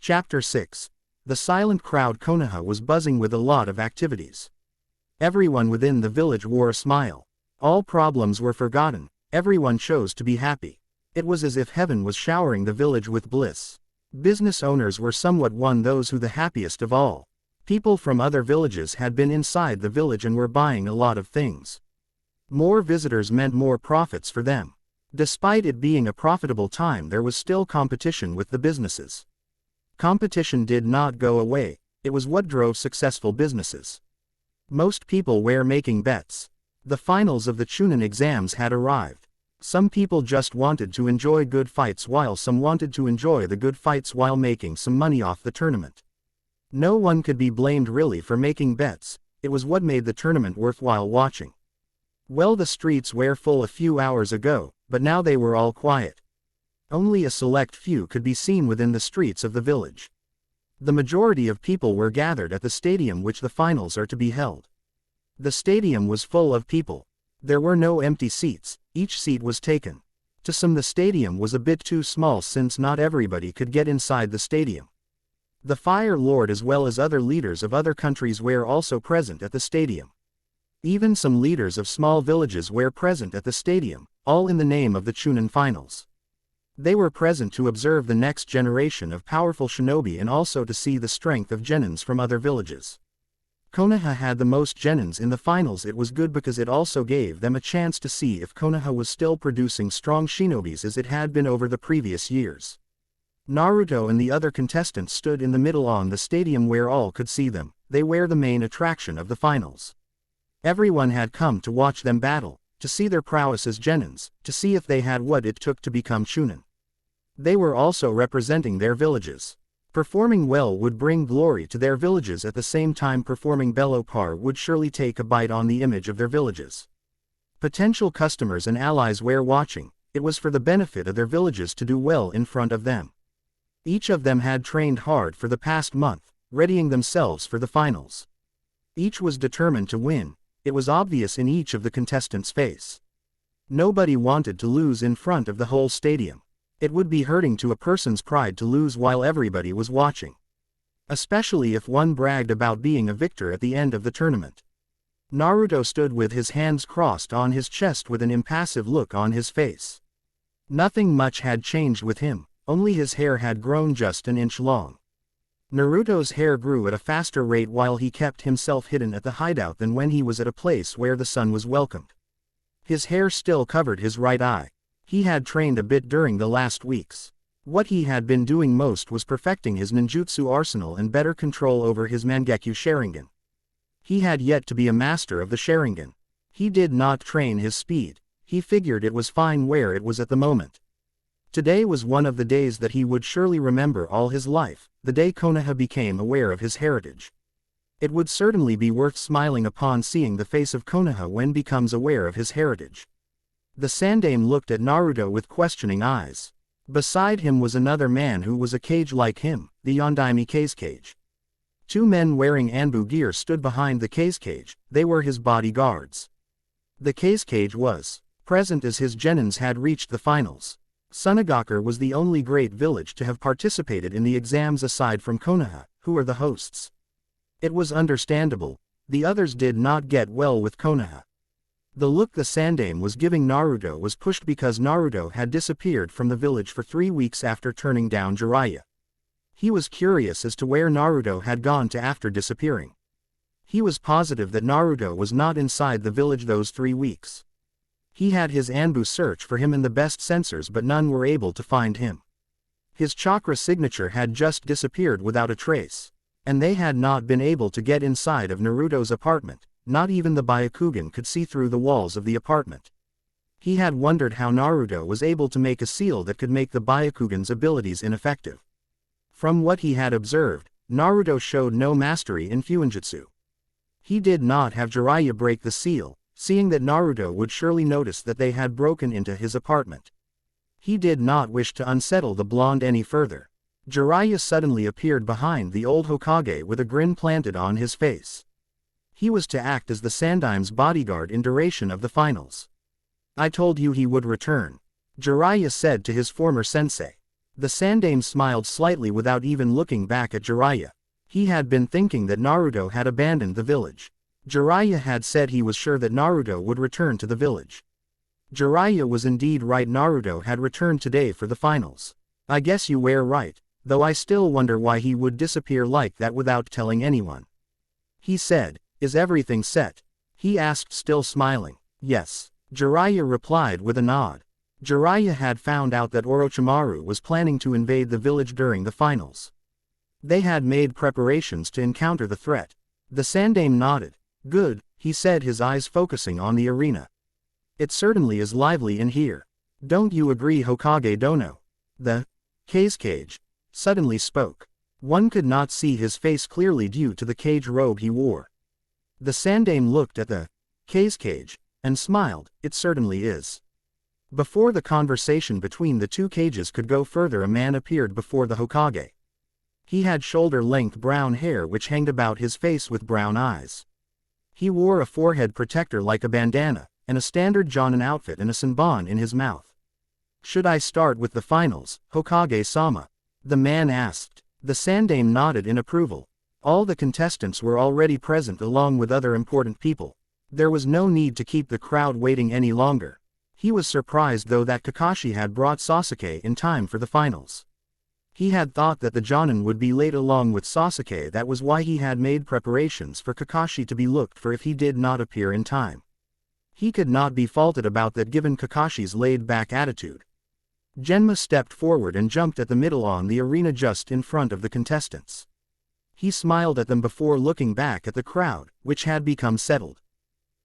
Chapter 6. The silent crowd. Konoha was buzzing with a lot of activities. Everyone within the village wore a smile. All problems were forgotten, everyone chose to be happy. It was as if heaven was showering the village with bliss. Business owners were somewhat those who the happiest of all. People from other villages had been inside the village and were buying a lot of things. More visitors meant more profits for them. Despite it being a profitable time, there was still competition with the businesses. Competition did not go away, it was what drove successful businesses. Most people were making bets. The finals of the Chunin exams had arrived. Some people just wanted to enjoy good fights while some wanted to enjoy the good fights while making some money off the tournament. No one could be blamed really for making bets, it was what made the tournament worthwhile watching. Well, the streets were full a few hours ago, but now they were all quiet. Only a select few could be seen within the streets of the village. The majority of people were gathered at the stadium which the finals are to be held. The stadium was full of people. There were no empty seats, each seat was taken. To some the stadium was a bit too small since not everybody could get inside the stadium. The Fire Lord as well as other leaders of other countries were also present at the stadium. Even some leaders of small villages were present at the stadium, all in the name of the Chunin finals. They were present to observe the next generation of powerful shinobi and also to see the strength of genins from other villages. Konoha had the most genins in the finals. It was good because it also gave them a chance to see if Konoha was still producing strong shinobis as it had been over the previous years. Naruto and the other contestants stood in the middle on the stadium where all could see them. They were the main attraction of the finals. Everyone had come to watch them battle, to see their prowess as genins, to see if they had what it took to become Chunin. They were also representing their villages. Performing well would bring glory to their villages, at the same time performing below par would surely take a bite on the image of their villages. Potential customers and allies were watching, it was for the benefit of their villages to do well in front of them. Each of them had trained hard for the past month, readying themselves for the finals. Each was determined to win, it was obvious in each of the contestants' face. Nobody wanted to lose in front of the whole stadium. It would be hurting to a person's pride to lose while everybody was watching. Especially if one bragged about being a victor at the end of the tournament. Naruto stood with his hands crossed on his chest with an impassive look on his face. Nothing much had changed with him, only his hair had grown just an inch long. Naruto's hair grew at a faster rate while he kept himself hidden at the hideout than when he was at a place where the sun was welcomed. His hair still covered his right eye. He had trained a bit during the last weeks. What he had been doing most was perfecting his ninjutsu arsenal and better control over his Mangekyo Sharingan. He had yet to be a master of the Sharingan. He did not train his speed, he figured it was fine where it was at the moment. Today was one of the days that he would surely remember all his life, the day Konoha became aware of his heritage. It would certainly be worth smiling upon seeing the face of Konoha when becomes aware of his heritage. The Sandaime looked at Naruto with questioning eyes. Beside him was another man who was a kage like him, the Yondaime Kazekage. Two men wearing Anbu gear stood behind the Kazekage, they were his bodyguards. The Kazekage was present as his genins had reached the finals. Sunagakure was the only great village to have participated in the exams aside from Konoha, who were the hosts. It was understandable, the others did not get well with Konoha. The look the Sandaime was giving Naruto was pushed because Naruto had disappeared from the village for 3 weeks after turning down Jiraiya. He was curious as to where Naruto had gone to after disappearing. He was positive that Naruto was not inside the village those 3 weeks. He had his Anbu search for him in the best sensors but none were able to find him. His chakra signature had just disappeared without a trace. And they had not been able to get inside of Naruto's apartment. Not even the Byakugan could see through the walls of the apartment. He had wondered how Naruto was able to make a seal that could make the Byakugan's abilities ineffective. From what he had observed, Naruto showed no mastery in Fuinjutsu. He did not have Jiraiya break the seal, seeing that Naruto would surely notice that they had broken into his apartment. He did not wish to unsettle the blonde any further. Jiraiya suddenly appeared behind the old Hokage with a grin planted on his face. He was to act as the Sandaime's bodyguard in duration of the finals. I told you he would return. Jiraiya said to his former sensei. The Sandame smiled slightly without even looking back at Jiraiya. He had been thinking that Naruto had abandoned the village. Jiraiya had said he was sure that Naruto would return to the village. Jiraiya was indeed right, Naruto had returned today for the finals. I guess you were right, though I still wonder why he would disappear like that without telling anyone. He said, "Is everything set?" he asked, still smiling. "Yes," Jiraiya replied with a nod. Jiraiya had found out that Orochimaru was planning to invade the village during the finals. They had made preparations to encounter the threat. The Sandame nodded. "Good," he said, his eyes focusing on the arena. "It certainly is lively in here. Don't you agree, Hokage Dono?" The cage suddenly spoke. One could not see his face clearly due to the cage robe he wore. The Sandame looked at the cage and smiled. "It certainly is." Before the conversation between the two cages could go further, a man appeared before the Hokage. He had shoulder-length brown hair which hanged about his face with brown eyes. He wore a forehead protector like a bandana, and a standard Jonin outfit and a senbon in his mouth. "Should I start with the finals, Hokage-sama?" the man asked. The Sandame nodded in approval. All the contestants were already present along with other important people. There was no need to keep the crowd waiting any longer. He was surprised though that Kakashi had brought Sasuke in time for the finals. He had thought that the Jonin would be late along with Sasuke. That was why he had made preparations for Kakashi to be looked for if he did not appear in time. He could not be faulted about that given Kakashi's laid-back attitude. Genma stepped forward and jumped at the middle on the arena just in front of the contestants. He smiled at them before looking back at the crowd, which had become settled.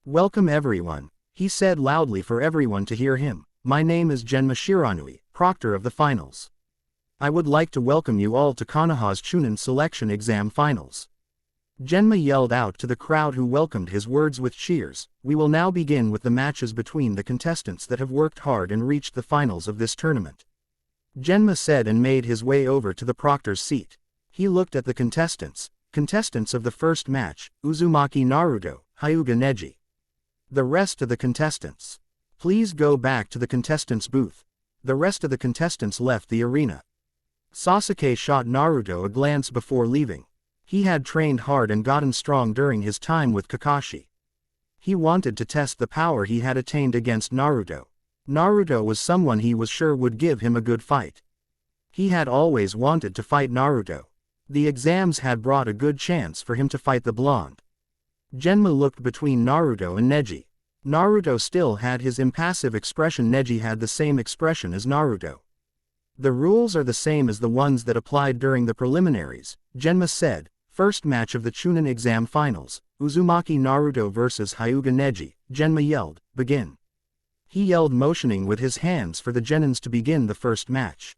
"Welcome everyone," he said loudly for everyone to hear him. "My name is Genma Shiranui, proctor of the finals. I would like to welcome you all to Konoha's Chunin Selection Exam Finals." Genma yelled out to the crowd who welcomed his words with cheers. "We will now begin with the matches between the contestants that have worked hard and reached the finals of this tournament," Genma said and made his way over to the proctor's seat. He looked at the contestants of the first match, Uzumaki Naruto, Hyuga Neji. "The rest of the contestants, please go back to the contestants' booth." The rest of the contestants left the arena. Sasuke shot Naruto a glance before leaving. He had trained hard and gotten strong during his time with Kakashi. He wanted to test the power he had attained against Naruto. Naruto was someone he was sure would give him a good fight. He had always wanted to fight Naruto. The exams had brought a good chance for him to fight the blonde. Genma looked between Naruto and Neji. Naruto still had his impassive expression. Neji had the same expression as Naruto. "The rules are the same as the ones that applied during the preliminaries," Genma said. "First match of the Chunin exam finals, Uzumaki Naruto vs Hyuga Neji," Genma yelled. "Begin." He yelled, motioning with his hands for the Genins to begin the first match.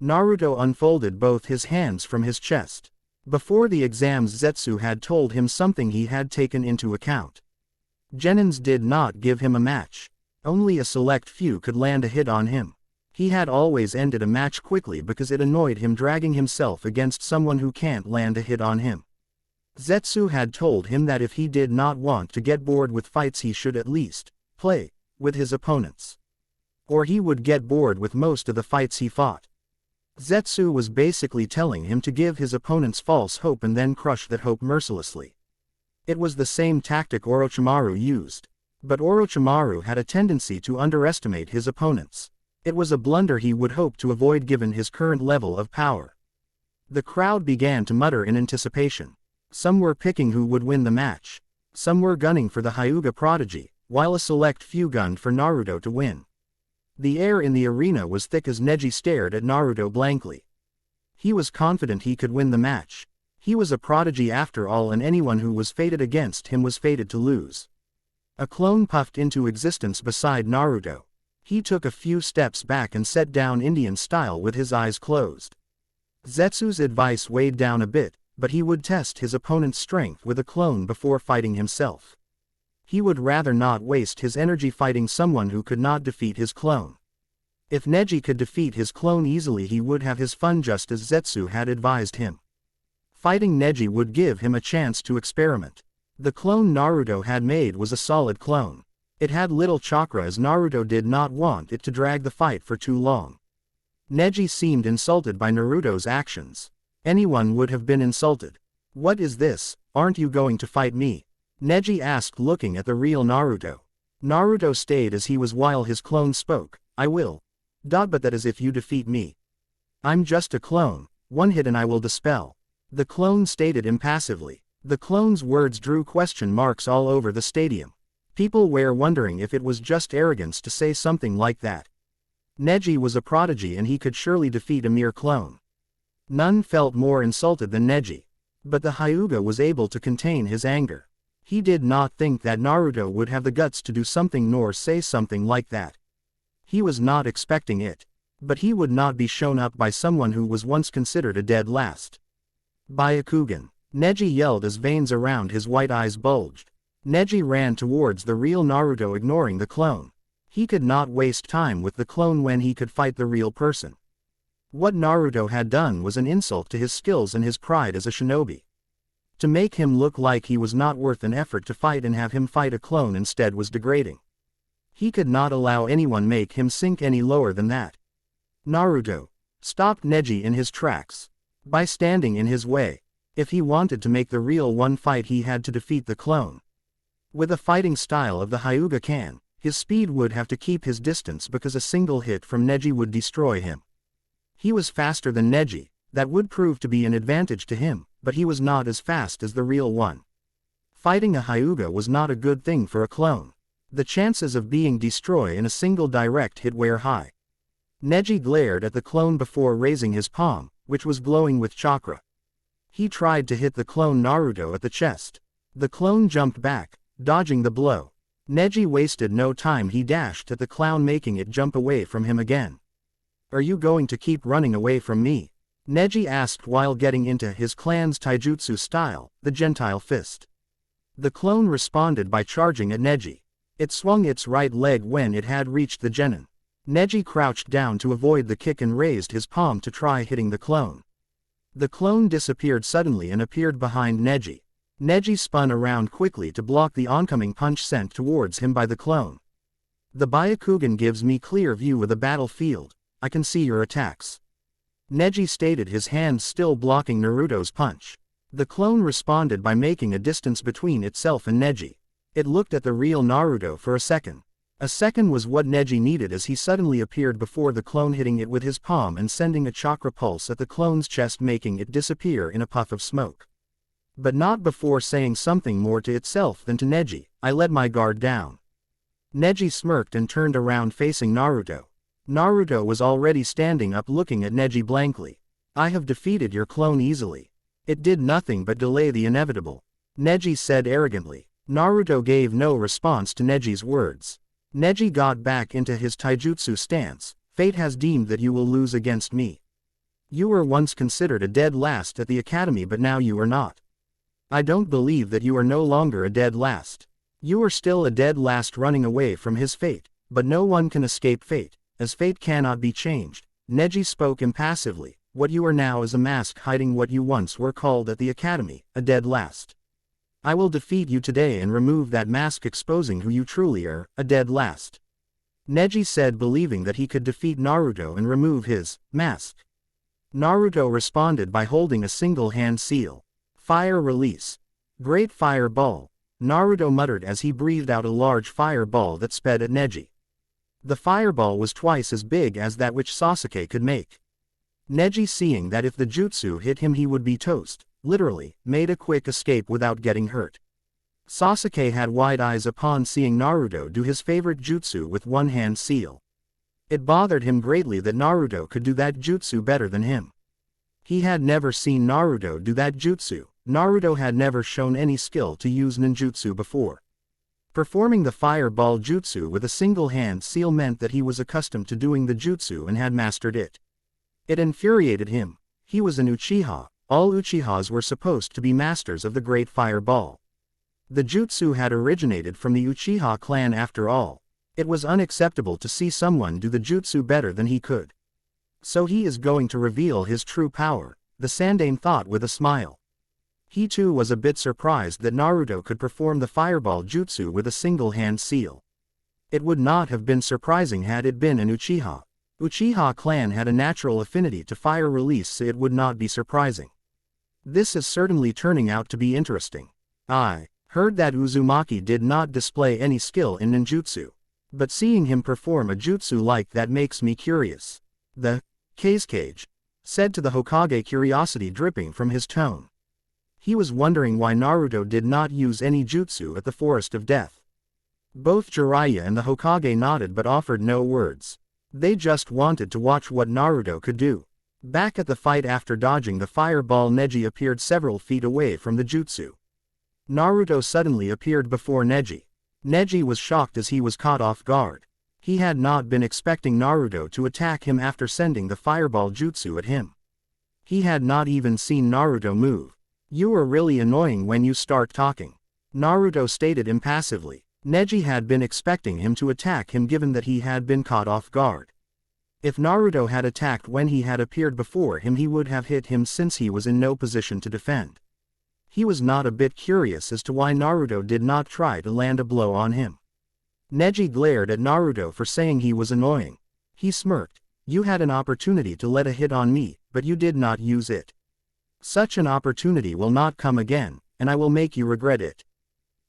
Naruto unfolded both his hands from his chest. Before the exams, Zetsu had told him something he had taken into account. Genins did not give him a match. Only a select few could land a hit on him. He had always ended a match quickly because it annoyed him dragging himself against someone who can't land a hit on him. Zetsu had told him that if he did not want to get bored with fights, he should at least play with his opponents, or he would get bored with most of the fights he fought. Zetsu was basically telling him to give his opponents false hope and then crush that hope mercilessly. It was the same tactic Orochimaru used. But Orochimaru had a tendency to underestimate his opponents. It was a blunder he would hope to avoid given his current level of power. The crowd began to mutter in anticipation. Some were picking who would win the match. Some were gunning for the Hyuga prodigy, while a select few gunned for Naruto to win. The air in the arena was thick as Neji stared at Naruto blankly. He was confident he could win the match. He was a prodigy after all, and anyone who was fated against him was fated to lose. A clone puffed into existence beside Naruto. He took a few steps back and sat down Indian style with his eyes closed. Zetsu's advice weighed down a bit, but he would test his opponent's strength with a clone before fighting himself. He would rather not waste his energy fighting someone who could not defeat his clone. If Neji could defeat his clone easily, he would have his fun just as Zetsu had advised him. Fighting Neji would give him a chance to experiment. The clone Naruto had made was a solid clone. It had little chakra as Naruto did not want it to drag the fight for too long. Neji seemed insulted by Naruto's actions. Anyone would have been insulted. What is this, aren't you going to fight me? Neji asked looking at the real Naruto. Naruto stayed as he was while his clone spoke, I will. But that is if you defeat me. I'm just a clone, one hit and I will dispel. The clone stated impassively. The clone's words drew question marks all over the stadium. People were wondering if it was just arrogance to say something like that. Neji was a prodigy and he could surely defeat a mere clone. None felt more insulted than Neji. But the Hyuga was able to contain his anger. He did not think that Naruto would have the guts to do something nor say something like that. He was not expecting it. But he would not be shown up by someone who was once considered a dead last. Byakugan. Neji yelled as veins around his white eyes bulged. Neji ran towards the real Naruto ignoring the clone. He could not waste time with the clone when he could fight the real person. What Naruto had done was an insult to his skills and his pride as a shinobi. To make him look like he was not worth an effort to fight and have him fight a clone instead was degrading. He could not allow anyone make him sink any lower than that. Naruto stopped Neji in his tracks by standing in his way. If he wanted to make the real one fight, he had to defeat the clone. With a fighting style of the Hyuga can, his speed would have to keep his distance because a single hit from Neji would destroy him. He was faster than Neji, that would prove to be an advantage to him, but he was not as fast as the real one. Fighting a Hyuga was not a good thing for a clone. The chances of being destroyed in a single direct hit were high. Neji glared at the clone before raising his palm, which was glowing with chakra. He tried to hit the clone Naruto at the chest. The clone jumped back, dodging the blow. Neji wasted no time, he dashed at the clown making it jump away from him again. Are you going to keep running away from me? Neji asked while getting into his clan's taijutsu style, the Gentile Fist. The clone responded by charging at Neji. It swung its right leg when it had reached the genin. Neji crouched down to avoid the kick and raised his palm to try hitting the clone. The clone disappeared suddenly and appeared behind Neji. Neji spun around quickly to block the oncoming punch sent towards him by the clone. The Byakugan gives me clear view of the battlefield, I can see your attacks. Neji stated, his hands still blocking Naruto's punch. The clone responded by making a distance between itself and Neji. It looked at the real Naruto for a second. A second was what Neji needed as he suddenly appeared before the clone, hitting it with his palm and sending a chakra pulse at the clone's chest, making it disappear in a puff of smoke. But not before saying something more to itself than to Neji, I let my guard down. Neji smirked and turned around facing Naruto. Naruto was already standing up looking at Neji blankly. I have defeated your clone easily. It did nothing but delay the inevitable. Neji said arrogantly. Naruto gave no response to Neji's words. Neji got back into his taijutsu stance. Fate has deemed that you will lose against me. You were once considered a dead last at the academy, but now you are not. I don't believe that you are no longer a dead last. You are still a dead last running away from his fate, but no one can escape fate, as fate cannot be changed. Neji spoke impassively. What you are now is a mask hiding what you once were called at the academy, a dead last. I will defeat you today and remove that mask, exposing who you truly are, a dead last. Neji said, believing that he could defeat Naruto and remove his mask. Naruto responded by holding a single hand seal. Fire release. Great fireball. Naruto muttered as he breathed out a large fireball that sped at Neji. The fireball was twice as big as that which Sasuke could make. Neji, seeing that if the jutsu hit him he would be toast, literally, made a quick escape without getting hurt. Sasuke had wide eyes upon seeing Naruto do his favorite jutsu with one hand seal. It bothered him greatly that Naruto could do that jutsu better than him. He had never seen Naruto do that jutsu. Naruto had never shown any skill to use ninjutsu before. Performing the fireball jutsu with a single hand seal meant that he was accustomed to doing the jutsu and had mastered it. It infuriated him. He was an Uchiha. All Uchihas were supposed to be masters of the great fireball. The jutsu had originated from the Uchiha clan after all. It was unacceptable to see someone do the jutsu better than he could. So he is going to reveal his true power, the Sandaime thought with a smile. He too was a bit surprised that Naruto could perform the fireball jutsu with a single hand seal. It would not have been surprising had it been an Uchiha. Uchiha clan had a natural affinity to fire release, so it would not be surprising. This is certainly turning out to be interesting. I heard that Uzumaki did not display any skill in ninjutsu. But seeing him perform a jutsu like that makes me curious. The Kazekage said to the Hokage, curiosity dripping from his tone. He was wondering why Naruto did not use any jutsu at the Forest of Death. Both Jiraiya and the Hokage nodded but offered no words. They just wanted to watch what Naruto could do. Back at the fight, after dodging the fireball, Neji appeared several feet away from the jutsu. Naruto suddenly appeared before Neji. Neji was shocked as he was caught off guard. He had not been expecting Naruto to attack him after sending the fireball jutsu at him. He had not even seen Naruto move. "You are really annoying when you start talking," Naruto stated impassively. Neji had been expecting him to attack him given that he had been caught off guard. If Naruto had attacked when he had appeared before him, he would have hit him since he was in no position to defend. He was not a bit curious as to why Naruto did not try to land a blow on him. Neji glared at Naruto for saying he was annoying. He smirked. "You had an opportunity to let a hit on me, but you did not use it. Such an opportunity will not come again, and I will make you regret it,"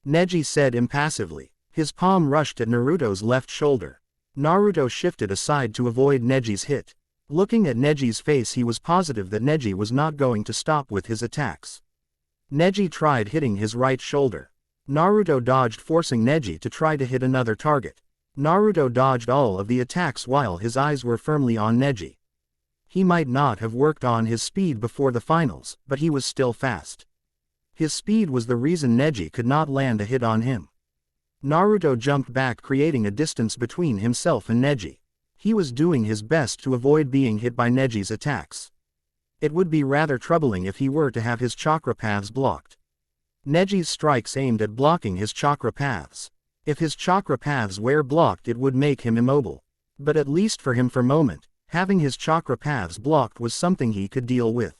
Neji said impassively. His palm rushed at Naruto's left shoulder. Naruto shifted aside to avoid Neji's hit. Looking at Neji's face, he was positive that Neji was not going to stop with his attacks. Neji tried hitting his right shoulder. Naruto dodged, forcing Neji to try to hit another target. Naruto dodged all of the attacks while his eyes were firmly on Neji. He might not have worked on his speed before the finals, but he was still fast. His speed was the reason Neji could not land a hit on him. Naruto jumped back, creating a distance between himself and Neji. He was doing his best to avoid being hit by Neji's attacks. It would be rather troubling if he were to have his chakra paths blocked. Neji's strikes aimed at blocking his chakra paths. If his chakra paths were blocked, it would make him immobile. But at least for him, for a moment, having his chakra paths blocked was something he could deal with.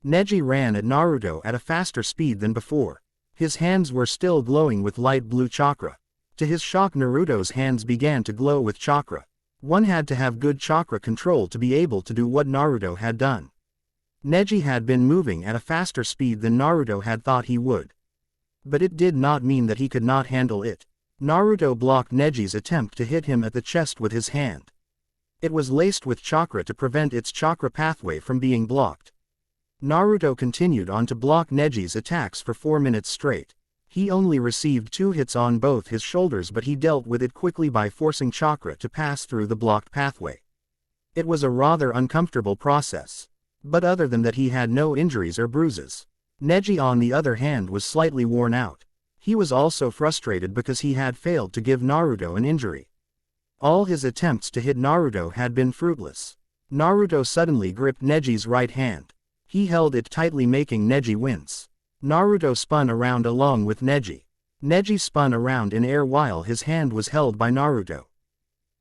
Neji ran at Naruto at a faster speed than before. His hands were still glowing with light blue chakra. To his shock, Naruto's hands began to glow with chakra. One had to have good chakra control to be able to do what Naruto had done. Neji had been moving at a faster speed than Naruto had thought he would. But it did not mean that he could not handle it. Naruto blocked Neji's attempt to hit him at the chest with his hand. It was laced with chakra to prevent its chakra pathway from being blocked. Naruto continued on to block Neji's attacks for 4 minutes straight. He only received 2 hits on both his shoulders, but he dealt with it quickly by forcing chakra to pass through the blocked pathway. It was a rather uncomfortable process. But other than that, he had no injuries or bruises. Neji, on the other hand, was slightly worn out. He was also frustrated because he had failed to give Naruto an injury. All his attempts to hit Naruto had been fruitless. Naruto suddenly gripped Neji's right hand. He held it tightly, making Neji wince. Naruto spun around along with Neji. Neji spun around in air while his hand was held by Naruto.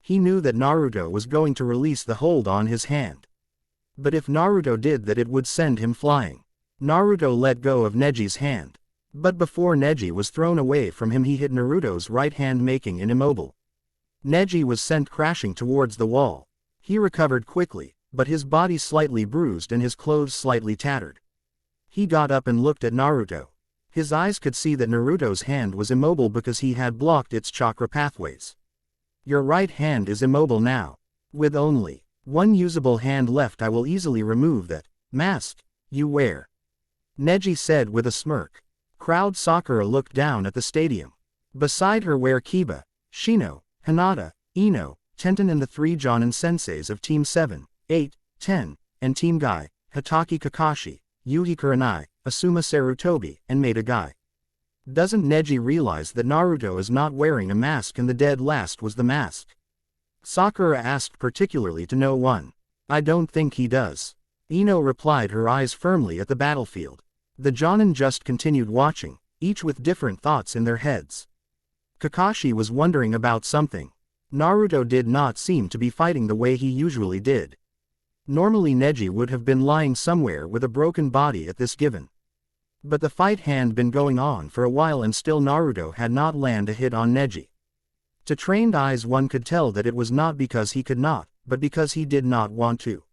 He knew that Naruto was going to release the hold on his hand. But if Naruto did that, it would send him flying. Naruto let go of Neji's hand. But before Neji was thrown away from him, he hit Naruto's right hand, making him immobile. Neji was sent crashing towards the wall. He recovered quickly, but his body slightly bruised and his clothes slightly tattered. He got up and looked at Naruto. His eyes could see that Naruto's hand was immobile because he had blocked its chakra pathways. "Your right hand is immobile now. With only one usable hand left, I will easily remove that mask you wear," Neji said with a smirk. Crowd Sakura looked down at the stadium. Beside her were Kiba, Shino, Hinata, Ino, Tenten, and the 3 Jonin senseis of Team 7, 8, 10, and Team Guy, Hitaki Kakashi, Yuhi Kurenai, Asuma Sarutobi, and Maida Guy. Doesn't Neji realize that Naruto is not wearing a mask and the dead last was the mask? Sakura asked, particularly to no one. "I don't think he does," Ino replied, her eyes firmly at the battlefield. The Jonin just continued watching, each with different thoughts in their heads. Kakashi was wondering about something. Naruto did not seem to be fighting the way he usually did. Normally Neji would have been lying somewhere with a broken body at this given. But the fight had been going on for a while and still Naruto had not landed a hit on Neji. To trained eyes one could tell that it was not because he could not, but because he did not want to.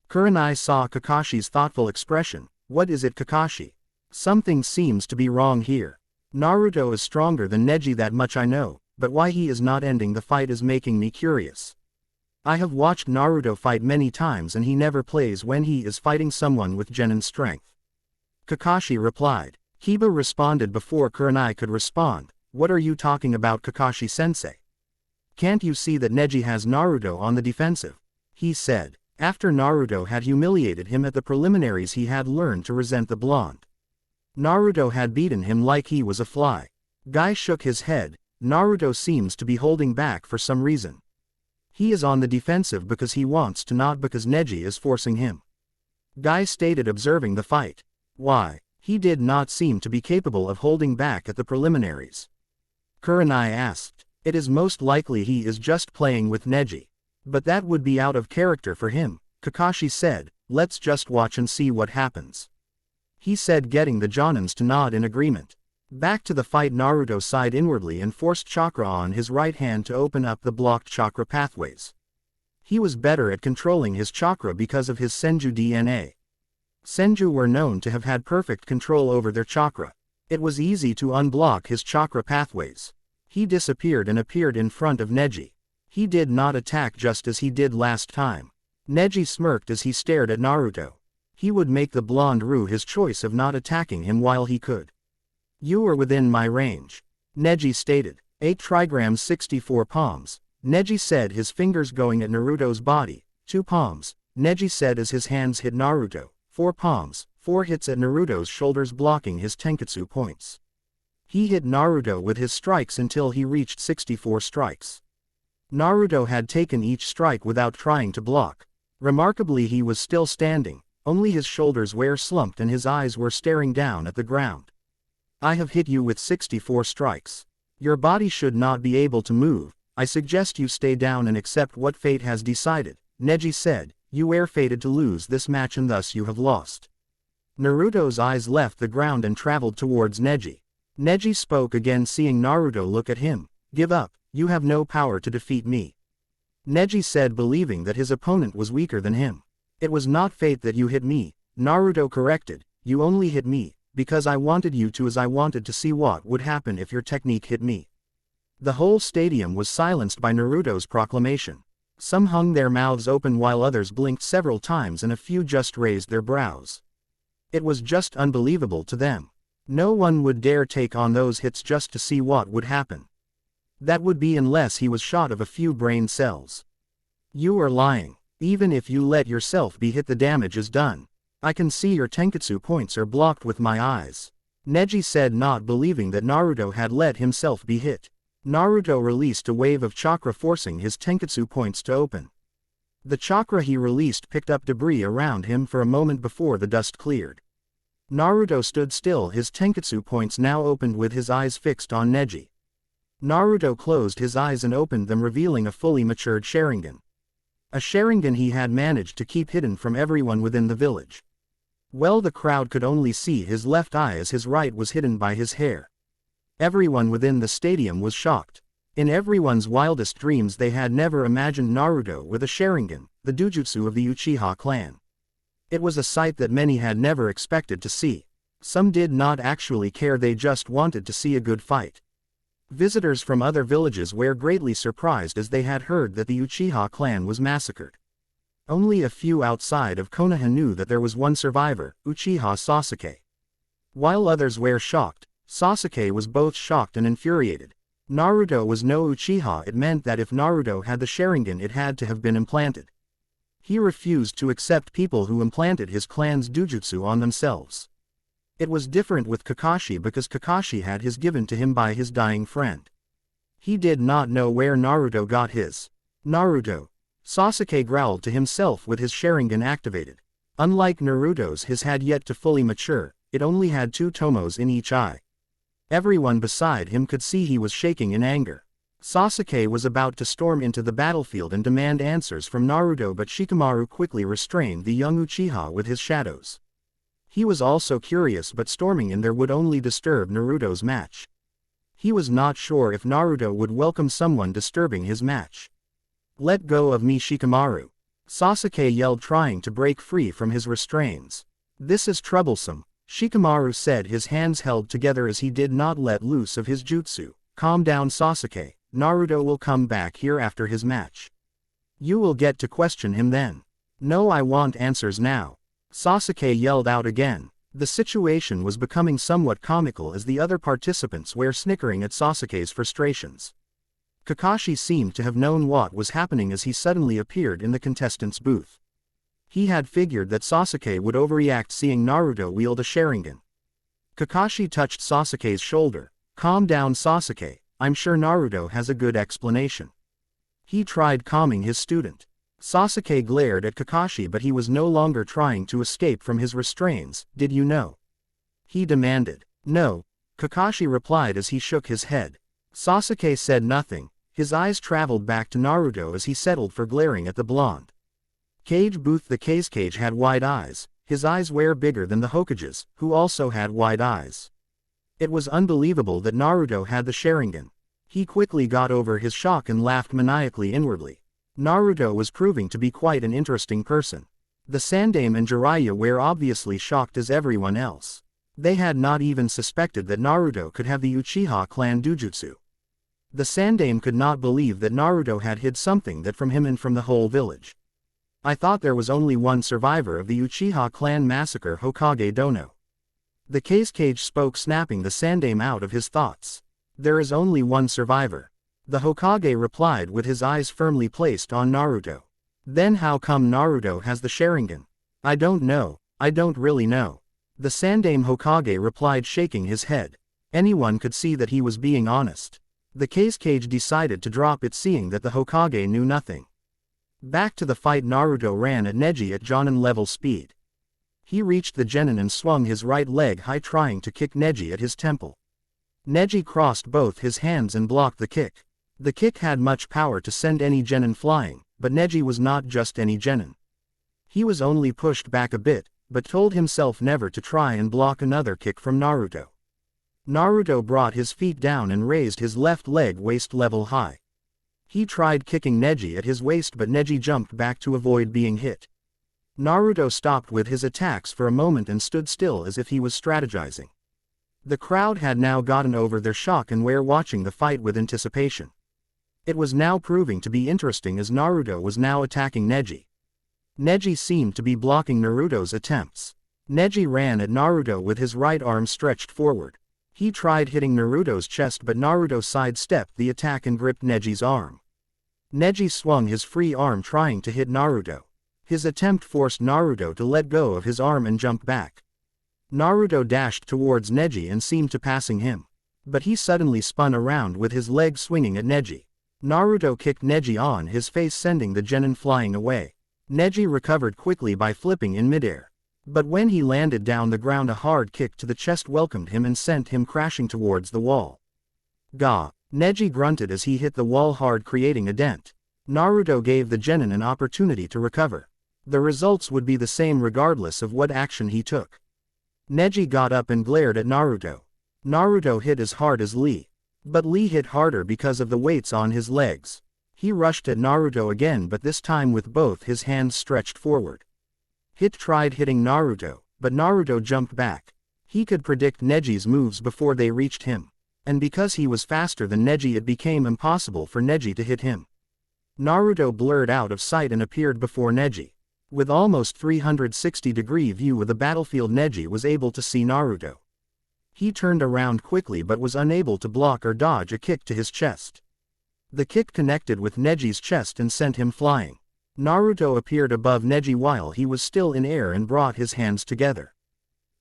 Kurenai saw Kakashi's thoughtful expression. What is it, Kakashi? Something seems to be wrong here. Naruto is stronger than Neji, that much I know, but why he is not ending the fight is making me curious. I have watched Naruto fight many times and he never plays when he is fighting someone with genin strength. Kakashi replied. Kiba responded before Kurenai could respond. What are you talking about, Kakashi-sensei? Can't you see that Neji has Naruto on the defensive? He said. After Naruto had humiliated him at the preliminaries, he had learned to resent the blonde. Naruto had beaten him like he was a fly. Guy shook his head. Naruto seems to be holding back for some reason. He is on the defensive because he wants to, not because Neji is forcing him. Guy stated, observing the fight. Why? He did not seem to be capable of holding back at the preliminaries. Kurenai asked. It is most likely he is just playing with Neji. But that would be out of character for him, Kakashi said. Let's just watch and see what happens. He said, getting the Jonins to nod in agreement. Back to the fight. Naruto sighed inwardly and forced chakra on his right hand to open up the blocked chakra pathways. He was better at controlling his chakra because of his Senju DNA. Senju were known to have had perfect control over their chakra. It was easy to unblock his chakra pathways. He disappeared and appeared in front of Neji. He did not attack just as he did last time. Neji smirked as he stared at Naruto. He would make the blonde rue his choice of not attacking him while he could. You are within my range. Neji stated. 8 trigrams 64 palms. Neji said, his fingers going at Naruto's body. 2 palms. Neji said as his hands hit Naruto. 4 palms. 4 hits at Naruto's shoulders, blocking his tenketsu points. He hit Naruto with his strikes until he reached 64 strikes. Naruto had taken each strike without trying to block. Remarkably, he was still standing. Only his shoulders were slumped and his eyes were staring down at the ground. I have hit you with 64 strikes. Your body should not be able to move. I suggest you stay down and accept what fate has decided, Neji said. You were fated to lose this match and thus you have lost. Naruto's eyes left the ground and traveled towards Neji. Neji spoke again, seeing Naruto look at him. Give up, you have no power to defeat me. Neji said, believing that his opponent was weaker than him. It was not fate that you hit me, Naruto corrected. You only hit me because I wanted you to, as I wanted to see what would happen if your technique hit me. The whole stadium was silenced by Naruto's proclamation. Some hung their mouths open while others blinked several times and a few just raised their brows. It was just unbelievable to them. No one would dare take on those hits just to see what would happen. That would be unless he was shot of a few brain cells. You are lying. Even if you let yourself be hit, the damage is done. I can see your tenketsu points are blocked with my eyes. Neji said, not believing that Naruto had let himself be hit. Naruto released a wave of chakra, forcing his tenketsu points to open. The chakra he released picked up debris around him for a moment before the dust cleared. Naruto stood still, his tenketsu points now opened with his eyes fixed on Neji. Naruto closed his eyes and opened them, revealing a fully matured Sharingan. A Sharingan he had managed to keep hidden from everyone within the village. Well, the crowd could only see his left eye as his right was hidden by his hair. Everyone within the stadium was shocked. In everyone's wildest dreams they had never imagined Naruto with a Sharingan, the Dujutsu of the Uchiha clan. It was a sight that many had never expected to see. Some did not actually care, they just wanted to see a good fight. Visitors from other villages were greatly surprised as they had heard that the Uchiha clan was massacred. Only a few outside of Konoha knew that there was one survivor, Uchiha Sasuke. While others were shocked, Sasuke was both shocked and infuriated. Naruto was no Uchiha. It meant that if Naruto had the Sharingan, it had to have been implanted. He refused to accept people who implanted his clan's Dujutsu on themselves. It was different with Kakashi because Kakashi had his given to him by his dying friend. He did not know where Naruto got his. Naruto. Sasuke growled to himself with his Sharingan activated. Unlike Naruto's, his had yet to fully mature, it only had 2 tomos in each eye. Everyone beside him could see he was shaking in anger. Sasuke was about to storm into the battlefield and demand answers from Naruto, but Shikamaru quickly restrained the young Uchiha with his shadows. He was also curious, but storming in there would only disturb Naruto's match. He was not sure if Naruto would welcome someone disturbing his match. Let go of me, Shikamaru. Sasuke yelled, trying to break free from his restraints. This is troublesome, Shikamaru said, his hands held together as he did not let loose of his jutsu. Calm down, Sasuke. Naruto will come back here after his match. You will get to question him then. No, I want answers now. Sasuke yelled out again. The situation was becoming somewhat comical as the other participants were snickering at Sasuke's frustrations. Kakashi seemed to have known what was happening as he suddenly appeared in the contestants' booth. He had figured that Sasuke would overreact seeing Naruto wield a Sharingan. Kakashi touched Sasuke's shoulder. Calm down, Sasuke, I'm sure Naruto has a good explanation. He tried calming his student. Sasuke glared at Kakashi, but he was no longer trying to escape from his restraints. Did you know? He demanded. No, Kakashi replied as he shook his head. Sasuke said nothing. His eyes traveled back to Naruto as he settled for glaring at the blonde. Cage booth. The Kage had wide eyes. His eyes were bigger than the Hokage's, who also had wide eyes. It was unbelievable that Naruto had the Sharingan. He quickly got over his shock and laughed maniacally inwardly. Naruto was proving to be quite an interesting person. The Sandaime and Jiraiya were obviously shocked as everyone else. They had not even suspected that Naruto could have the Uchiha clan Dujutsu. The Sandaime could not believe that Naruto had hid something that from him and from the whole village. I thought there was only one survivor of the Uchiha clan massacre, Hokage Dono. The Kage spoke, snapping the Sandaime out of his thoughts. There is only one survivor. The Hokage replied with his eyes firmly placed on Naruto. Then how come Naruto has the Sharingan? I don't know, I don't really know. The Sandaime Hokage replied, shaking his head. Anyone could see that he was being honest. The Kage decided to drop it, seeing that the Hokage knew nothing. Back to the fight. Naruto ran at Neji at Jonin level speed. He reached the Genin and swung his right leg high, trying to kick Neji at his temple. Neji crossed both his hands and blocked the kick. The kick had much power to send any Genin flying, but Neji was not just any Genin. He was only pushed back a bit, but told himself never to try and block another kick from Naruto. Naruto brought his feet down and raised his left leg waist level high. He tried kicking Neji at his waist, but Neji jumped back to avoid being hit. Naruto stopped with his attacks for a moment and stood still as if he was strategizing. The crowd had now gotten over their shock and were watching the fight with anticipation. It was now proving to be interesting as Naruto was now attacking Neji. Neji seemed to be blocking Naruto's attempts. Neji ran at Naruto with his right arm stretched forward. He tried hitting Naruto's chest, but Naruto sidestepped the attack and gripped Neji's arm. Neji swung his free arm trying to hit Naruto. His attempt forced Naruto to let go of his arm and jump back. Naruto dashed towards Neji and seemed to passing him. But he suddenly spun around with his leg swinging at Neji. Naruto kicked Neji on his face, sending the Genin flying away. Neji recovered quickly by flipping in midair. But when he landed down the ground, a hard kick to the chest welcomed him and sent him crashing towards the wall. Gah! Neji grunted as he hit the wall hard, creating a dent. Naruto gave the Genin an opportunity to recover. The results would be the same regardless of what action he took. Neji got up and glared at Naruto. Naruto hit as hard as Lee. But Lee hit harder because of the weights on his legs. He rushed at Naruto again, but this time with both his hands stretched forward. Hit tried hitting Naruto, but Naruto jumped back. He could predict Neji's moves before they reached him. And because he was faster than Neji, it became impossible for Neji to hit him. Naruto blurred out of sight and appeared before Neji. With almost 360-degree view of the battlefield, Neji was able to see Naruto. He turned around quickly but was unable to block or dodge a kick to his chest. The kick connected with Neji's chest and sent him flying. Naruto appeared above Neji while he was still in air and brought his hands together.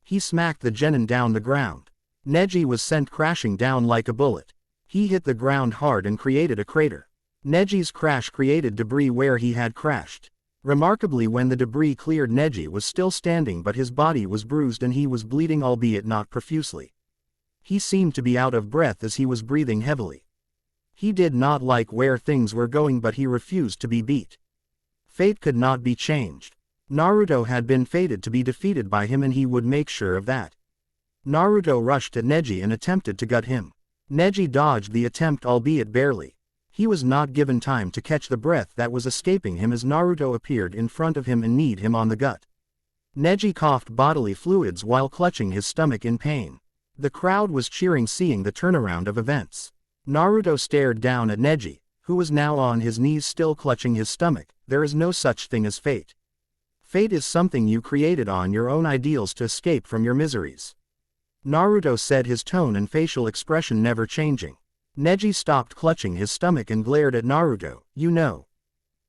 He smacked the Genin down the ground. Neji was sent crashing down like a bullet. He hit the ground hard and created a crater. Neji's crash created debris where he had crashed. Remarkably, when the debris cleared, Neji was still standing, but his body was bruised and he was bleeding, albeit not profusely. He seemed to be out of breath as he was breathing heavily. He did not like where things were going, but he refused to be beat. Fate could not be changed. Naruto had been fated to be defeated by him and he would make sure of that. Naruto rushed at Neji and attempted to gut him. Neji dodged the attempt, albeit barely. He was not given time to catch the breath that was escaping him as Naruto appeared in front of him and kneed him on the gut. Neji coughed bodily fluids while clutching his stomach in pain. The crowd was cheering seeing the turnaround of events. Naruto stared down at Neji, who was now on his knees still clutching his stomach. There is no such thing as fate. Fate is something you created on your own ideals to escape from your miseries. Naruto said, his tone and facial expression never changing. Neji stopped clutching his stomach and glared at Naruto. You know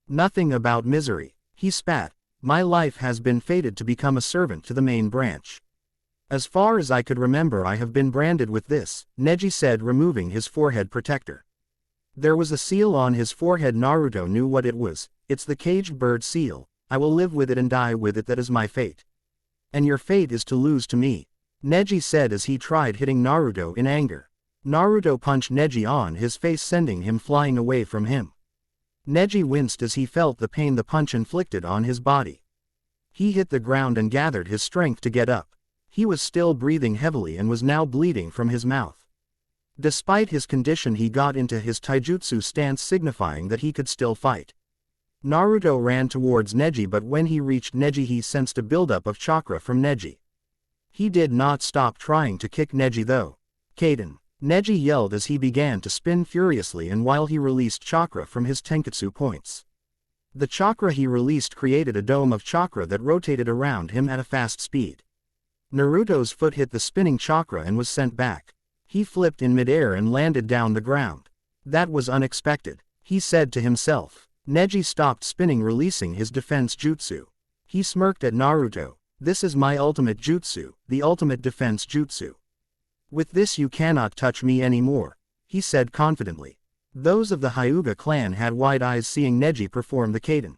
nothing about misery. He spat. My life has been fated to become a servant to the main branch. As far as I could remember I have been branded with this, Neji said, removing his forehead protector. There was a seal on his forehead. Naruto knew what it was. It's the caged bird seal. I will live with it and die with it. That is my fate. And your fate is to lose to me, Neji said as he tried hitting Naruto in anger. Naruto punched Neji on his face, sending him flying away from him. Neji winced as he felt the pain the punch inflicted on his body. He hit the ground and gathered his strength to get up. He was still breathing heavily and was now bleeding from his mouth. Despite his condition he got into his taijutsu stance, signifying that he could still fight. Naruto ran towards Neji, but when he reached Neji he sensed a buildup of chakra from Neji. He did not stop trying to kick Neji though. Kaden! Neji yelled as he began to spin furiously, and while he released chakra from his tenketsu points. The chakra he released created a dome of chakra that rotated around him at a fast speed. Naruto's foot hit the spinning chakra and was sent back. He flipped in midair and landed down the ground. That was unexpected, he said to himself. Neji stopped spinning, releasing his defense jutsu. He smirked at Naruto. This is my ultimate jutsu, the ultimate defense jutsu. With this you cannot touch me anymore, he said confidently. Those of the Hyuga clan had wide eyes seeing Neji perform the Kaden.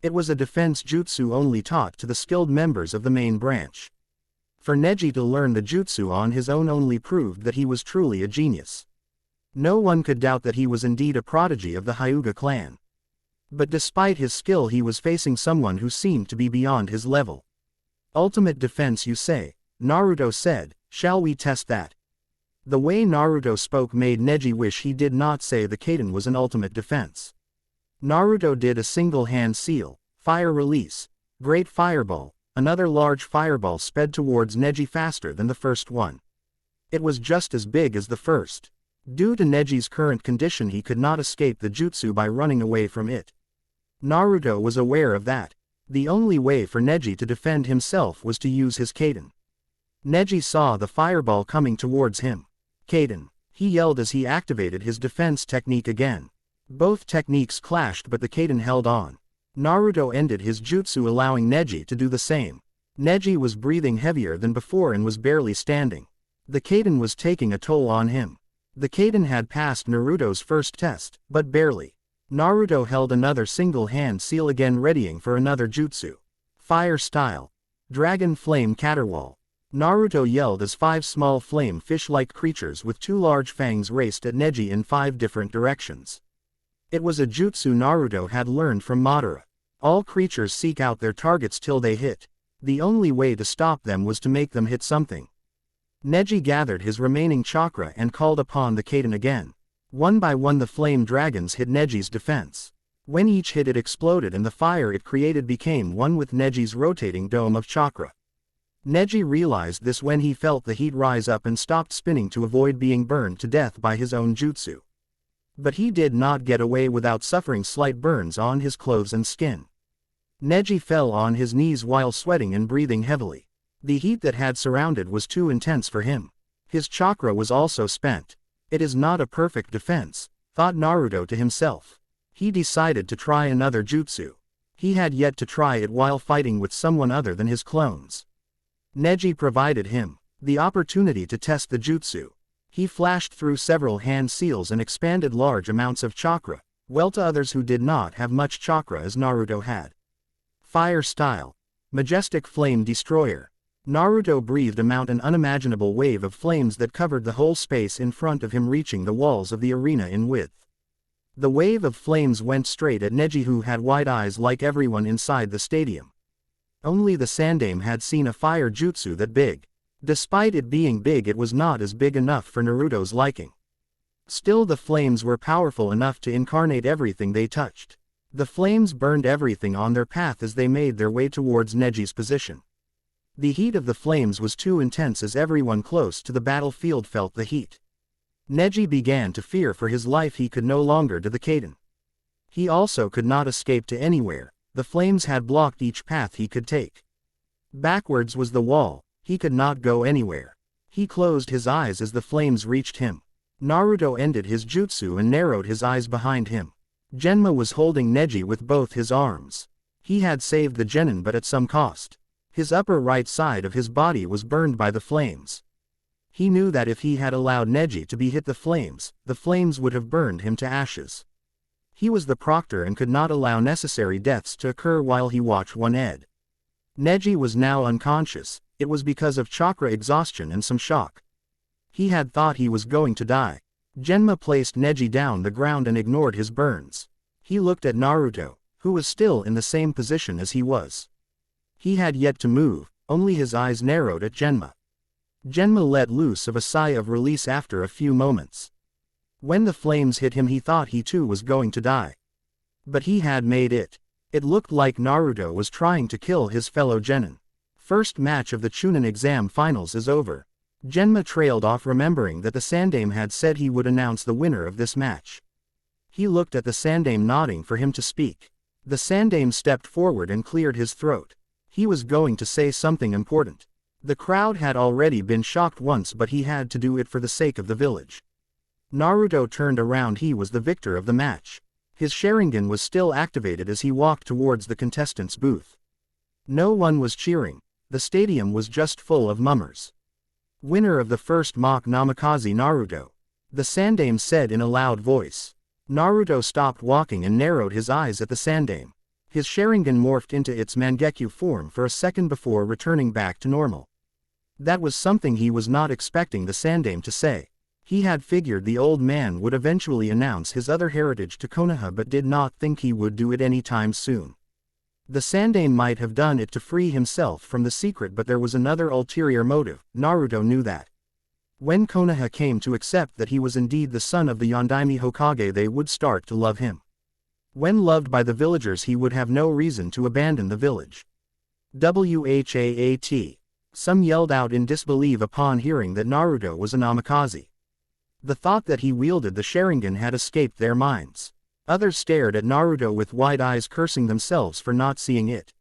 It was a defense jutsu only taught to the skilled members of the main branch. For Neji to learn the jutsu on his own only proved that he was truly a genius. No one could doubt that he was indeed a prodigy of the Hyuga clan. But despite his skill he was facing someone who seemed to be beyond his level. Ultimate defense, you say? Naruto said. Shall we test that? The way Naruto spoke made Neji wish he did not say the Kaden was an ultimate defense. Naruto did a single hand seal, fire release, great fireball. Another large fireball sped towards Neji faster than the first one. It was just as big as the first. Due to Neji's current condition he could not escape the jutsu by running away from it. Naruto was aware of that. The only way for Neji to defend himself was to use his Kaden. Neji saw the fireball coming towards him. Kaden! He yelled as he activated his defense technique again. Both techniques clashed, but the Kaden held on. Naruto ended his jutsu, allowing Neji to do the same. Neji was breathing heavier than before and was barely standing. The Kaden was taking a toll on him. The Kaden had passed Naruto's first test, but barely. Naruto held another single hand seal again, readying for another jutsu. Fire style. Dragon Flame Caterwall. Naruto yelled as 5 small flame fish-like creatures with 2 large fangs raced at Neji in 5 different directions. It was a jutsu Naruto had learned from Madara. All creatures seek out their targets till they hit. The only way to stop them was to make them hit something. Neji gathered his remaining chakra and called upon the Kaden again. One by one the flame dragons hit Neji's defense. When each hit it exploded and the fire it created became one with Neji's rotating dome of chakra. Neji realized this when he felt the heat rise up and stopped spinning to avoid being burned to death by his own jutsu. But he did not get away without suffering slight burns on his clothes and skin. Neji fell on his knees while sweating and breathing heavily. The heat that had surrounded was too intense for him. His chakra was also spent. It is not a perfect defense, thought Naruto to himself. He decided to try another jutsu. He had yet to try it while fighting with someone other than his clones. Neji provided him the opportunity to test the jutsu. He flashed through several hand seals and expanded large amounts of chakra, well to others who did not have much chakra as Naruto had. Fire style. Majestic Flame Destroyer. Naruto breathed out an unimaginable wave of flames that covered the whole space in front of him, reaching the walls of the arena in width. The wave of flames went straight at Neji, who had wide eyes like everyone inside the stadium. Only the Sandaime had seen a fire jutsu that big. Despite it being big, it was not as big enough for Naruto's liking. Still, the flames were powerful enough to incarnate everything they touched. The flames burned everything on their path as they made their way towards Neji's position. The heat of the flames was too intense as everyone close to the battlefield felt the heat. Neji began to fear for his life. He could no longer do the Kaiden. He also could not escape to anywhere. The flames had blocked each path he could take. Backwards was the wall. He could not go anywhere. He closed his eyes as the flames reached him. Naruto ended his jutsu and narrowed his eyes behind him. Genma was holding Neji with both his arms. He had saved the genin, but at some cost. His upper right side of his body was burned by the flames. He knew that if he had allowed Neji to be hit the flames would have burned him to ashes. He was the proctor and could not allow necessary deaths to occur while he watched one ed. Neji was now unconscious. It was because of chakra exhaustion and some shock. He had thought he was going to die. Genma placed Neji down the ground and ignored his burns. He looked at Naruto, who was still in the same position as he was. He had yet to move, only his eyes narrowed at Genma. Genma let loose of a sigh of release after a few moments. When the flames hit him, he thought he too was going to die. But he had made it. It looked like Naruto was trying to kill his fellow genin. First match of the Chunin exam finals is over. Genma trailed off, remembering that the Sandaime had said he would announce the winner of this match. He looked at the Sandaime, nodding for him to speak. The Sandaime stepped forward and cleared his throat. He was going to say something important. The crowd had already been shocked once, but he had to do it for the sake of the village. Naruto turned around. He was the victor of the match. His Sharingan was still activated as he walked towards the contestants' booth. No one was cheering. The stadium was just full of mummers. Winner of the first mock namikaze, Naruto. The Sandaime said in a loud voice. Naruto stopped walking and narrowed his eyes at the Sandaime. His Sharingan morphed into its Mangekyo form for a second before returning back to normal. That was something he was not expecting the Sandaime to say. He had figured the old man would eventually announce his other heritage to Konoha, but did not think he would do it anytime soon. The Sandaime might have done it to free himself from the secret, but there was another ulterior motive. Naruto knew that. When Konoha came to accept that he was indeed the son of the Yondaime Hokage, they would start to love him. When loved by the villagers, he would have no reason to abandon the village. Whaat. Some yelled out in disbelief upon hearing that Naruto was a namikaze. The thought that he wielded the Sharingan had escaped their minds. Others stared at Naruto with wide eyes, cursing themselves for not seeing it.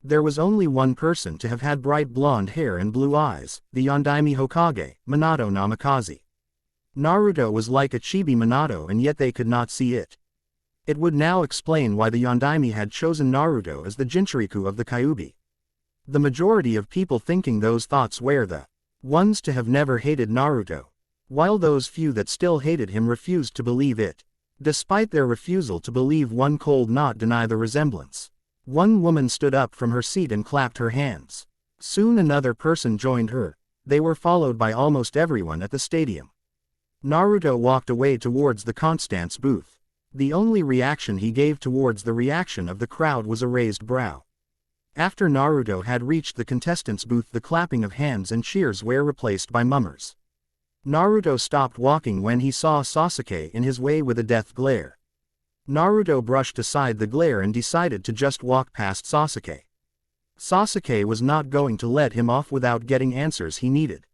There was only one person to have had bright blonde hair and blue eyes, the Yondaime Hokage, Minato Namikaze. Naruto was like a chibi Minato, and yet they could not see it. It would now explain why the Yondaime had chosen Naruto as the Jinchuriku of the Kyuubi. The majority of people thinking those thoughts were the ones to have never hated Naruto, while those few that still hated him refused to believe it. Despite their refusal to believe, one could not deny the resemblance. One woman stood up from her seat and clapped her hands. Soon another person joined her. They were followed by almost everyone at the stadium. Naruto walked away towards the Constance booth. The only reaction he gave towards the reaction of the crowd was a raised brow. After Naruto had reached the contestants' booth, the clapping of hands and cheers were replaced by mummers. Naruto stopped walking when he saw Sasuke in his way with a death glare. Naruto brushed aside the glare and decided to just walk past Sasuke. Sasuke was not going to let him off without getting answers he needed.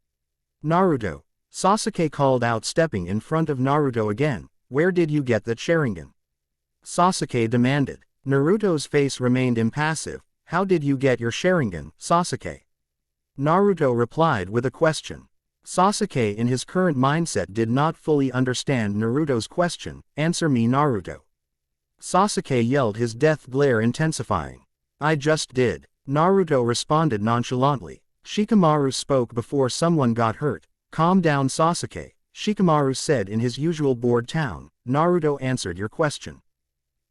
Naruto, Sasuke called out, stepping in front of Naruto again. Where did you get that Sharingan? Sasuke demanded. Naruto's face remained impassive. How did you get your Sharingan, Sasuke? Naruto replied with a question. Sasuke, in his current mindset, did not fully understand Naruto's question. Answer me, Naruto. Sasuke yelled, his death glare intensifying. I just did. Naruto responded nonchalantly. Shikamaru spoke before someone got hurt. Calm down, Sasuke, Shikamaru said in his usual bored tone. Naruto answered your question.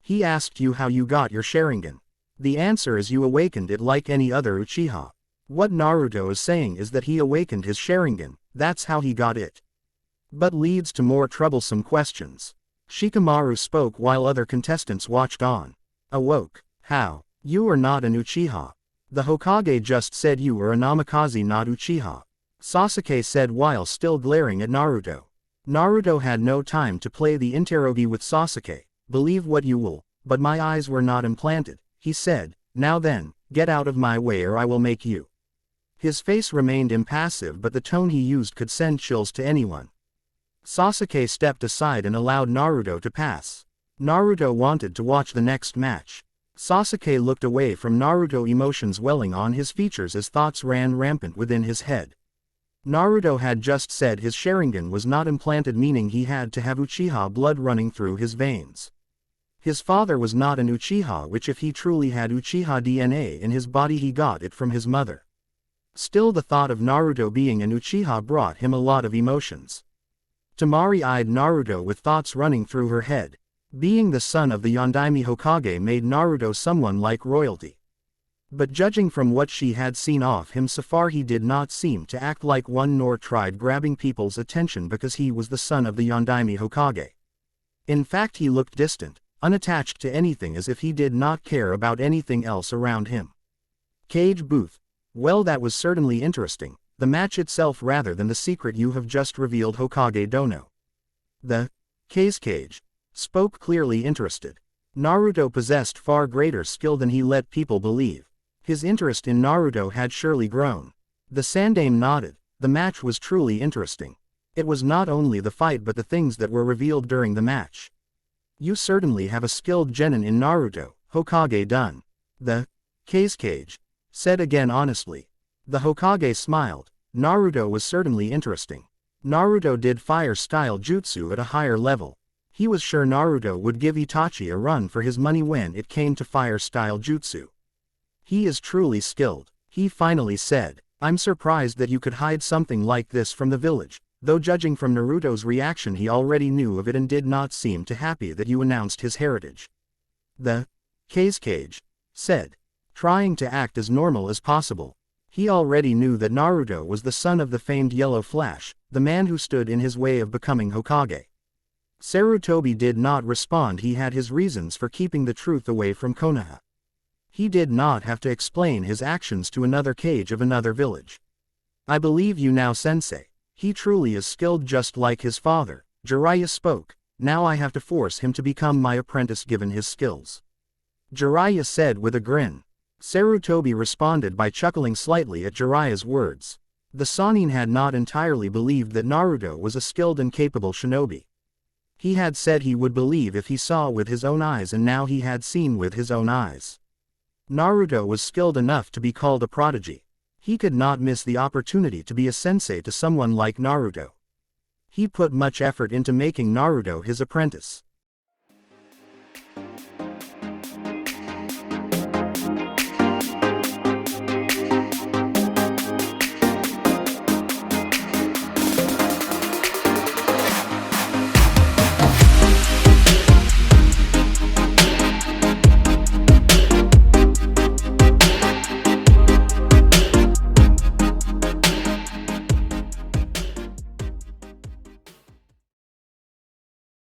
He asked you how you got your Sharingan. The answer is you awakened it like any other Uchiha. What Naruto is saying is that he awakened his Sharingan, that's how he got it. But leads to more troublesome questions. Shikamaru spoke while other contestants watched on. Awoke. How? You are not an Uchiha. The Hokage just said you were a namikaze, not Uchiha. Sasuke said while still glaring at Naruto. Naruto had no time to play the interrogi with Sasuke. Believe what you will, but my eyes were not implanted, he said. Now then, get out of my way or I will make you. His face remained impassive, but the tone he used could send chills to anyone. Sasuke stepped aside and allowed Naruto to pass. Naruto wanted to watch the next match. Sasuke looked away from Naruto, emotions welling on his features as thoughts ran rampant within his head. Naruto had just said his Sharingan was not implanted, meaning he had to have Uchiha blood running through his veins. His father was not an Uchiha, which if he truly had Uchiha DNA in his body he got it from his mother. Still, the thought of Naruto being an Uchiha brought him a lot of emotions. Temari eyed Naruto with thoughts running through her head. Being the son of the Yondaime Hokage made Naruto someone like royalty. But judging from what she had seen of him so far, he did not seem to act like one nor tried grabbing people's attention because he was the son of the Yondaime Hokage. In fact, he looked distant, unattached to anything, as if he did not care about anything else around him. Cage booth. Well, that was certainly interesting, the match itself rather than the secret you have just revealed, Hokage Dono. The cage spoke clearly interested. Naruto possessed far greater skill than he let people believe. His interest in Naruto had surely grown. The Sandaime nodded. The match was truly interesting. It was not only the fight but the things that were revealed during the match. You certainly have a skilled genin in Naruto, Hokage Dun. The cage said again honestly. The Hokage smiled. Naruto was certainly interesting. Naruto did fire-style jutsu at a higher level. He was sure Naruto would give Itachi a run for his money when it came to fire-style jutsu. He is truly skilled, he finally said. I'm surprised that you could hide something like this from the village, though judging from Naruto's reaction he already knew of it and did not seem too happy that you announced his heritage. The cage said, trying to act as normal as possible. He already knew that Naruto was the son of the famed Yellow Flash, the man who stood in his way of becoming Hokage. Sarutobi did not respond. He had his reasons for keeping the truth away from Konoha. He did not have to explain his actions to another cage of another village. I believe you now, sensei. He truly is skilled just like his father, Jiraiya spoke. Now I have to force him to become my apprentice given his skills. Jiraiya said with a grin. Sarutobi responded by chuckling slightly at Jiraiya's words. The Sannin had not entirely believed that Naruto was a skilled and capable shinobi. He had said he would believe if he saw with his own eyes, and now he had seen with his own eyes. Naruto was skilled enough to be called a prodigy. He could not miss the opportunity to be a sensei to someone like Naruto. He put much effort into making Naruto his apprentice.